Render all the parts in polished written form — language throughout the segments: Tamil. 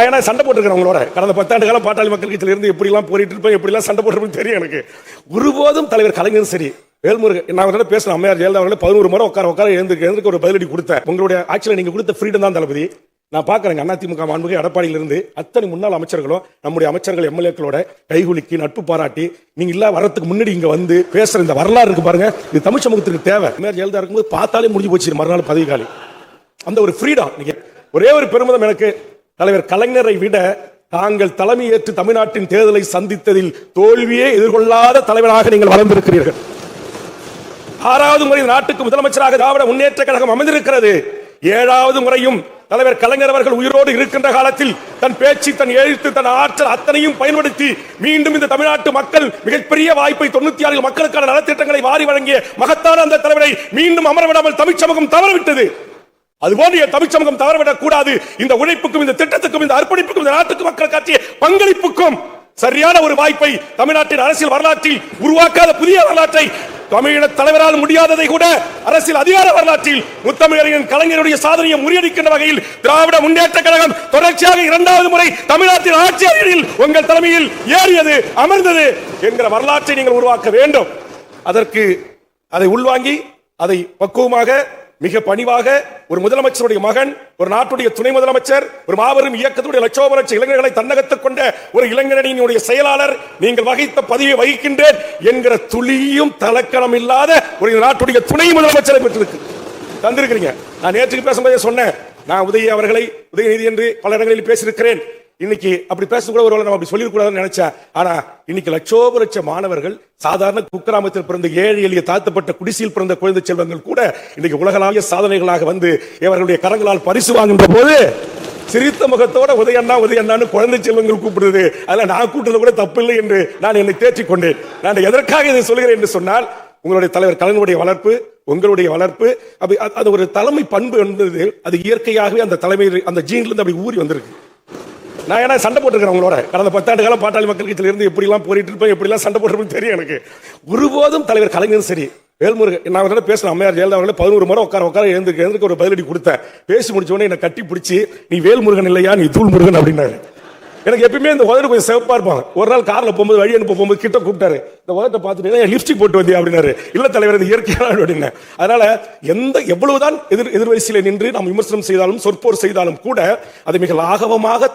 ஏன்னா சண்டை போட்டுருக்கேன் உங்களோட கடந்த 10 ஆண்டு காலம் பாட்டாளி மக்கள் கட்சியில இருந்து எப்படிலாம் போரிட்டு இருப்பேன், எப்படிலாம் சண்டை போட்டுருப்பேன் தெரியும் எனக்கு. ஒருபோதும் தலைவர் கலைஞரும் சரி, வேல்முருகன் நான் அவர்கிட்ட பேசினேன், அம்மையார் ஜெயலலிதா அவர்களே 11 முறை உட்கார எழுந்துக்கு ஒரு பதிலடி கொடுத்தேன். உங்களுடைய ஆட்சியில் நீங்க கொடுத்த ஃப்ரீடம் தான் தளபதி. நான் பார்க்குறேங்க அதிமுக மாண்புமிகு எடப்பாடியிலிருந்து அத்தனை முன்னாள் அமைச்சர்களும் நம்முடைய அமைச்சர்கள் எம்எல்ஏக்களோட கைகுலுக்கி நட்பு பாராட்டி நீங்க இல்ல வரத்துக்கு முன்னாடி இங்க வந்து பேசுற இந்த வரலாறு இருக்கு பாருங்க, இது தமிழ் சமூகத்துக்கு தேவை. அம்மையார் ஜெயலலிதா இருக்கும்போது பார்த்தாலே முடிஞ்சு போச்சு மறுநாள் பதவி காலி. அந்த ஒரு ஃப்ரீடம். ஒரே ஒரு பெருமிதம் எனக்கு, தலைவர் கலைஞரை விட தாங்கள் தலைமையேற்று தமிழ்நாட்டின் தேர்தலை சந்தித்ததில் தோல்வியே எதிர்கொள்ளாத தலைவராக நீங்கள் வளர்ந்திருக்கிறீர்கள். 6வது முறை நாட்டுக்கு முதலமைச்சராக திராவிட முன்னேற்ற கழகம் அமைந்திருக்கிறது. 7வது முறையும் தலைவர் கலைஞர் அவர்கள் உயிரோடு இருக்கின்ற காலத்தில் தன் பேச்சு, தன் எழுத்து, தன் ஆற்றல் அத்தனையும் பயன்படுத்தி மீண்டும் இந்த தமிழ்நாட்டு மக்கள் மிகப்பெரிய வாய்ப்பை 96 மக்களுக்கான நலத்திட்டங்களை வாரி வழங்கிய மகத்தான அந்த தலைவரை மீண்டும் அமரவிடாமல் தமிழ் சமூகம் தவறவிட்டது. அதுபோன்று தமிழ் சமூகம் தவறவிடக் கூடாது. இந்த உழைப்புக்கும், இந்த திட்டத்துக்கும், இந்த அர்ப்பணிப்புக்கும், இந்த நாட்டுக்கு மக்கள் காட்டிய பங்களிப்புக்கும் சரியான ஒரு வாய்ப்பை தமிழ்நாட்டின் அரசியல் வரலாற்றில் உருவாக்காத புதிய வரலாற்றை, தமிழக தலைவரால் முடியாததை கூட அரசியல் அதிகார வரலாற்றில் முத்தமிழறிஞர் கலைஞருடைய சாதனையை முறியடிக்கின்ற வகையில் திராவிட முன்னேற்ற கழகம் தொடர்ச்சியாக 2வது முறை தமிழ்நாட்டின் ஆட்சி அறையில் உங்கள் தலைமையில் ஏறியது, அமர்ந்தது என்கிற வரலாற்றை நீங்கள் உருவாக்க வேண்டும். அதற்கு அதை உள்வாங்கி அதை பக்குவமாக மிக பணிவாக ஒரு முதலமைச்சருடைய மகன், ஒரு நாட்டுடைய துணை முதலமைச்சர், ஒரு மாபெரும் இயக்கத்துடைய லட்சோப லட்ச இளைஞர்களை தன்னகத்துக் கொண்ட ஒரு இளைஞரணியினுடைய செயலாளர், நீங்கள் வகித்த பதவியை வகிக்கின்றேன் என்கிற துளியும் தலக்கணம் இல்லாத ஒரு நாட்டுடைய துணை முதலமைச்சரை பெற்றிருக்கு தந்திருக்கிறீங்க. நான் நேற்றுக்கு பேசும்போதே சொன்னேன், நான் உதயநிதி என்று பல இடங்களில் பேசியிருக்கிறேன். இன்னைக்கு அப்படி பேசக்கூட ஒரு நம்ம அப்படி சொல்லிடக்கூடாதுன்னு நினைச்சேன். ஆனா இன்னைக்கு லட்சோப லட்ச மாணவர்கள், சாதாரண குக்கிராமத்தில் பிறந்த ஏழை எளிய தாழ்த்தப்பட்ட குடிசையில் பிறந்த குழந்தை செல்வங்கள் கூட இன்னைக்கு உலகளாவிய சாதனைகளாக வந்து இவர்களுடைய கரங்களால் பரிசு வாங்குகின்ற போது சிரித்த முகத்தோட உதயண்ணான்னு குழந்தை செல்வங்கள் கூப்பிடுது. அதில் நான் கூட்டுறது கூட தப்பில்லை என்று நான் என்னை தேற்றிக் கொண்டேன். நான் எதற்காக இதை சொல்கிறேன் என்று சொன்னால், உங்களுடைய தலைவர் கலைஞருடைய வளர்ப்பு, உங்களுடைய வளர்ப்பு, அது ஒரு தலைமை பண்பு என்பது அது இயற்கையாகவே அந்த தலைமை அந்த ஜீன்ல இருந்து அப்படி ஊறி வந்திருக்கு. நான் ஏன்னா சண்டை போட்டுருக்கேன் உங்களோட கடந்த 10 ஆண்டு காலம் பாட்டாளி மக்கள் கட்சியில இருந்து எப்படிலாம் போரிட்டு இருப்பேன், எப்படிலாம் சண்டை போட்டுருப்பேன் தெரியும் எனக்கு. ஒருபோதும் தலைவர் கலைஞரும் சரி, வேல்முருகன் நான் அவர்கிட்ட பேசினேன், அம்மையார் ஜெயலலிதா அவர்களே 11 முறை உட்கார எழுந்துக்கு ஒரு பதிலடி கொடுத்தேன். பேசி முடிச்ச உடனே என்னை கட்டி பிடிச்சி, நீ வேல்முருகன் இல்லையா, நீ தூள் முருகன் அப்படின்னாரு. எனக்கு எப்பயுமே இந்த உதடு கொஞ்சம் சிவப்பா இருப்பாங்க. ஒரு நாள் கார்ல போகும்போது, வழி அனுப்ப போகும்போது கிட்ட கூப்பிட்டாரு, இந்த உதட்டை பார்த்துட்டு லிப்ஸ்டிக் போட்டு வந்தியா அப்படின்னாரு. இல்ல தலைவர், இது இயற்கையான அப்படின்னு. அதனால எவ்வளவுதான் எதிர்வரிசையில் நின்று நாம் விமர்சனம் செய்தாலும் சொற்போர் செய்தாலும் கூட அதை மிக லாகவமாக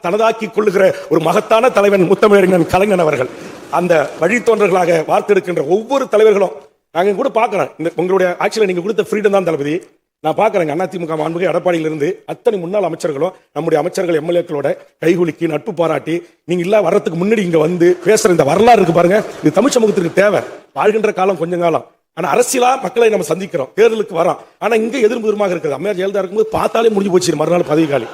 தனதாக்கி கொள்ளுகிற ஒரு மகத்தான தலைவன் முத்தமிழறிஞர் கலைஞர் அவர்கள். அந்த வழித்தோன்றர்களாக வார்த்தெடுக்கின்ற ஒவ்வொரு தலைவர்களும் நாங்க கூட பாக்குறேன். உங்களுடைய ஆட்சியில் நீங்க கொடுத்த ஃப்ரீடம் தான் தளபதி. நான் பார்க்குறேங்க, அதிமுக மாண்புமிகு எடப்பாடியிலிருந்து அத்தனை முன்னாள் அமைச்சர்களும் நம்முடைய அமைச்சர்கள் எம்எல்ஏக்களோட கைகுலுக்கி நட்பு பாராட்டி நீங்க இல்ல வரத்துக்கு முன்னாடி இங்க வந்து பேசுற இந்த வரலாறு இருக்கு பாருங்க, இது தமிழ் சமூகத்திற்கு தேவை. வாழ்கின்ற காலம் கொஞ்ச காலம், ஆனா அரசியலா மக்களை நம்ம சந்திக்கிறோம், தேர்தலுக்கு வரோம். ஆனா இங்க எதிர்முதமாக இருக்குது. அம்மையார் ஜெயலலிதா இருக்கும்போது பார்த்தாலே முடிஞ்சு போச்சு மறுநாள் பதவி காலி.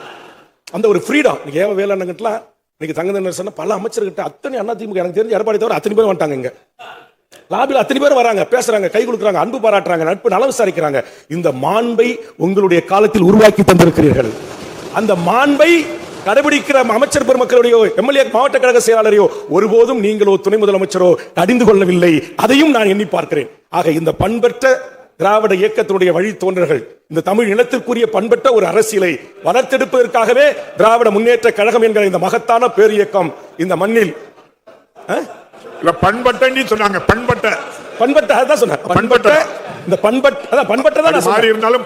அந்த ஒரு ஃப்ரீடம் இன்னைக்கு ஏவ வேளாண்லாம் இன்னைக்கு தங்க சொன்ன பல அமைச்சர்கிட்ட அத்தனை அதிமுக எனக்கு தெரிஞ்சு எடப்பாடி தவிர அத்தனை பேர் வந்துட்டாங்க. இங்க லாபியில் அத்தனை பேர் வராங்க, பேசுறாங்க, கை கொடுக்குறாங்க, அன்பு பாராட்டுறாங்க, நட்பு நலம் விசாரிக்கிறாங்க. இந்த மாண்பை உங்களுடைய காலத்தில் உருவாக்கி தந்திருக்கிறீர்கள். அந்த மாண்பை கடைபிடிக்கிற அமைச்சர் பெருமக்களுடைய எம்எல்ஏ மாவட்ட கழக செயலாளரையோ ஒருபோதும் நீங்களோ துணை முதலமைச்சரோ அறிந்து கொள்ளவில்லை. அதையும் நான் எண்ணி பார்க்கிறேன். ஆக இந்த பண்பற்ற திராவிட இயக்கத்தினுடைய வழித்தோன்றர்கள் இந்த தமிழ் இனத்திற்குரிய பண்பற்ற ஒரு அரசியலை வளர்த்தெடுப்பதற்காகவே திராவிட முன்னேற்ற கழகம் என்கிற இந்த மகத்தான பேரியக்கம் இந்த மண்ணில் பண்பட்ட சொன்னாங்க. பண்பட்ட அதான் சொன்னேன். பண்பட்ட இந்த பண்பட்ட பண்பட்ட தான் மாறி இருந்தாலும்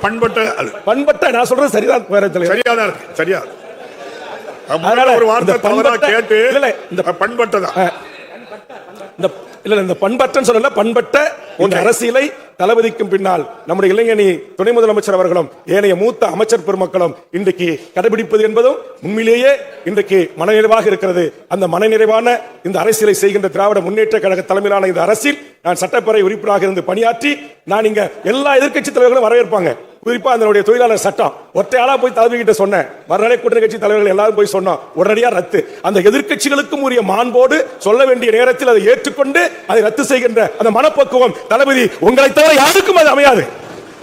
பண்பட்ட நான் சொல்றது சரிதான். சரியாதான் சரியா. அதனால ஒரு வார்த்தை தவறா கேட்டு இந்த பண்பட்டதான் இந்த பண்பற்றன்னு சொல்லல, பண்பட்ட இந்த அரசியலை தளபதிக்கும் பின்னால் நம்முடைய இளைஞனி துணை முதலமைச்சர் அவர்களும் ஏனைய மூத்த அமைச்சர் பெருமக்களும் இன்றைக்கு கடைபிடிப்பது என்பதும் உண்மையிலேயே இன்றைக்கு மனநிறைவாக இருக்கிறது. அந்த மனநிறைவான இந்த அரசியலை செய்கின்ற திராவிட முன்னேற்ற கழக தலைமையிலான இந்த அரசில் நான் சட்டப்பேரவை உறுப்பினராக இருந்து பணியாற்றி நான் இங்க எல்லா எதிர்க்கட்சி தலைவர்களும் வரவேற்பாங்க. குறிப்பா அதனுடைய தொழிலாளர் சட்டம் ஒற்றையாளா போய் தலைமை கிட்ட சொன்னேன். மறுநாளே கூட்டணி கட்சி தலைவர்கள் எல்லாரும் போய் சொன்னோம், உடனடியாக ரத்து. அந்த எதிர்க்கட்சிகளுக்கும் உரிய மாண்போடு சொல்ல வேண்டிய நேரத்தில் அதை ஏற்றுக்கொண்டு அதை ரத்து செய்கின்ற அந்த மனப்பக்குவம் தளபதி உங்களை தவிர யாருக்கும் அது அமையாது.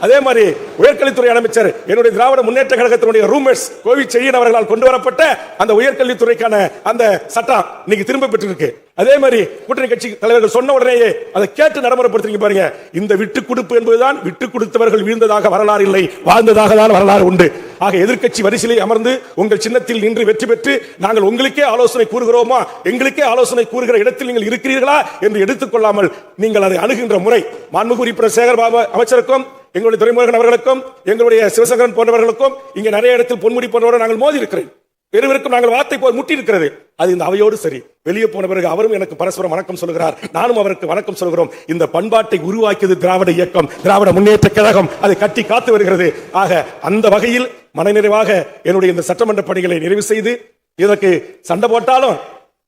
அதே மாதிரி உயர்கல்வித்துறை அமைச்சர் என்னுடைய திராவிட முன்னேற்ற கழகத்தினுடைய ரூம்மேட்ஸ் கோவி செய்யன் அவர்களால் கொண்டு வரப்பட்ட அந்த உயர்கல்வித்துறைக்கான அந்த சட்டம் இன்னைக்கு திரும்ப பெற்றிருக்கு. அதே மாதிரி கூட்டணி கட்சி தலைவர்கள் சொன்ன உடனேயே அதை கேட்டு நடைமுறைப்படுத்துறீங்க பாருங்க. இந்த விட்டு கொடுப்பு என்பதுதான் விட்டு கொடுத்தவர்கள் வீழ்ந்ததாக வரலாறு இல்லை, வாழ்ந்ததாக தான் வரலாறு உண்டு. ஆக எதிர்க்கட்சி வரிசையில் அமர்ந்து உங்கள் சின்னத்தில் நின்று வெற்றி பெற்று நாங்கள் உங்களுக்கே ஆலோசனை கூறுகிறோமா, எங்களுக்கே ஆலோசனை கூறுகிற இடத்தில் நீங்கள் இருக்கிறீர்களா என்று எடுத்துக்கொள்ளாமல் நீங்கள் அதை அணுகின்ற முறை மாண்புமிகு உறுப்பினர் சேகர் பாபு அமைச்சருக்கும், எங்களுடைய துரைமுருகன் அவர்களுக்கும், எங்களுடைய சிவசங்கரன் போன்றவர்களுக்கும், இங்க நிறைய இடத்தில் பொன்முடி போன்றவர்கள் நாங்கள் மோதி இருக்கிறேன். பெருவருக்கும் நாங்கள் வார்த்தை போய் முட்டி இருக்கிறது. அது இந்த அவையோடு சரி. வெளியே போன பிறகு அவரும் எனக்கு பரஸ்பரம் வணக்கம் சொல்கிறார், நானும் அவருக்கு வணக்கம் சொல்கிறோம். இந்த பண்பாட்டை உருவாக்கியது திராவிட இயக்கம், திராவிட முன்னேற்ற கழகம். அதை கட்டி காத்து வருகிறது. ஆக அந்த வகையில் மனநிறைவாக என்னுடைய இந்த சட்டமன்ற பணிகளை நிறைவு செய்து, இதற்கு சண்டை போட்டாலும்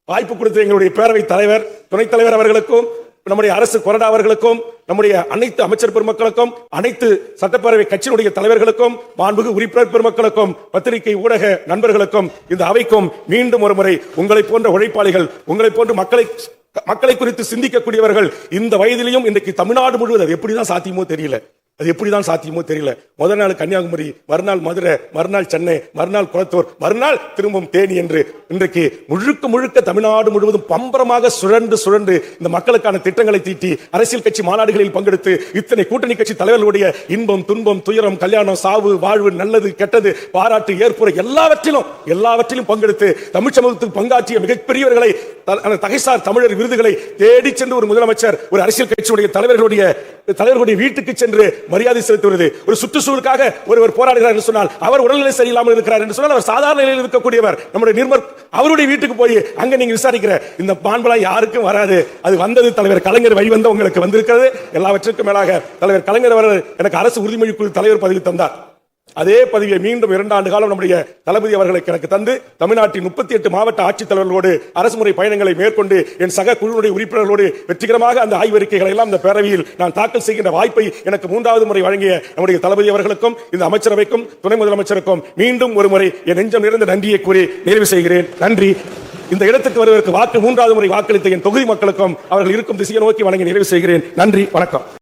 வாய்ப்பு கொடுத்த எங்களுடைய பேரவை தலைவர், துணைத் தலைவர் அவர்களுக்கும், நம்முடைய அரசு கொறடா அவர்களுக்கும், நம்முடைய அனைத்து அமைச்சர் பெருமக்களுக்கும், அனைத்து சட்டப்பேரவை கட்சியினுடைய தலைவர்களுக்கும், மாண்புமிகு உறுப்பினர் பெருமக்களுக்கும், பத்திரிகை ஊடக நண்பர்களுக்கும், இந்த அவைக்கும் மீண்டும் ஒரு முறை உங்களை போன்ற உழைப்பாளிகள், உங்களை போன்ற மக்களை குறித்து சிந்திக்கக்கூடியவர்கள் இந்த வயதிலையும் இன்றைக்கு தமிழ்நாடு முழுவதும் அது எப்படிதான் சாத்தியமோ தெரியல. அது எப்படிதான் சாத்தியமோ தெரியல. முதல் நாள் கன்னியாகுமரி, மறுநாள் மதுரை, மறுநாள் சென்னை, மறுநாள் குளத்தூர், மறுநாள் திரும்பவும் தேனி என்று இன்றைக்கு முழுக்க தமிழ்நாடு முழுவதும் பம்பரமாக சுழன்று இந்த மக்களுக்கான திட்டங்களை தீட்டி அரசியல் கட்சி மாநாடுகளில் பங்கெடுத்து இத்தனை கூட்டணி கட்சி தலைவர்களுடைய இன்பம், துன்பம், துயரம், கல்யாணம், சாவு, வாழ்வு, நல்லது, கெட்டது, பாராட்டு, ஏற்புரை எல்லாவற்றிலும் பங்கெடுத்து தமிழ் சமூகத்துக்கு பங்காற்றிய மிகப்பெரியவர்களை, தகைசார் தமிழர் விருதுகளை தேடி சென்று ஒரு முதலமைச்சர் ஒரு அரசியல் கட்சியுடைய தலைவர்களுடைய வீட்டுக்கு சென்று மரியாதை செலுத்துவது. ஒரு சுற்றுச்சூழலுக்காக ஒருவர் போராடுகிறார் என்று சொன்னால், அவர் உடல்நிலை சரியில்லாமல் இருக்கிறார் என்று சொன்னால், அவர் சாதாரண நிலையில் இருக்கக்கூடியவர் நம்முடைய நிர்மல் அவருடைய வீட்டுக்கு போய் அங்க நீங்க விசாரிக்கிற இந்த பான்பலாம் யாருக்கும் வராது. அது வந்தது தலைவர் கலைஞர் வழிவந்த உங்களுக்கு வந்திருக்கிறது. எல்லாவற்றுக்கும் மேலாக தலைவர் கலைஞர் அவர்கள் எனக்கு அரசு உறுதிமொழி குழு தலைவர் பதவி தந்தார். அதே பதவியை மீண்டும் 2 ஆண்டு காலம் நம்முடைய தளபதி அவர்களுக்கு எனக்கு தந்து தமிழ்நாட்டின் 38 மாவட்ட ஆட்சித்தலைவர்களோடு அரசுமுறை பயணங்களை மேற்கொண்டு என் சக குழுவுடைய உறுப்பினர்களோடு வெற்றிகரமாக அந்த ஆய்வறிக்கைகளை எல்லாம் இந்த பேரவையில் நான் தாக்கல் செய்கின்ற வாய்ப்பை எனக்கு 3வது முறை வழங்கிய நம்முடைய தளபதி அவர்களுக்கும், இந்த அமைச்சரவைக்கும், துணை முதலமைச்சருக்கும் மீண்டும் ஒரு முறை என் நெஞ்சம் நிறைந்த நன்றியை கூறி நிறைவு செய்கிறேன். நன்றி. இந்த இடத்துக்கு வருவதற்கு 3வது முறை வாக்களித்த என் தொகுதி மக்களுக்கும் அவர்கள் இருக்கும் திசையை நோக்கி வழங்கி நிறைவு செய்கிறேன். நன்றி, வணக்கம்.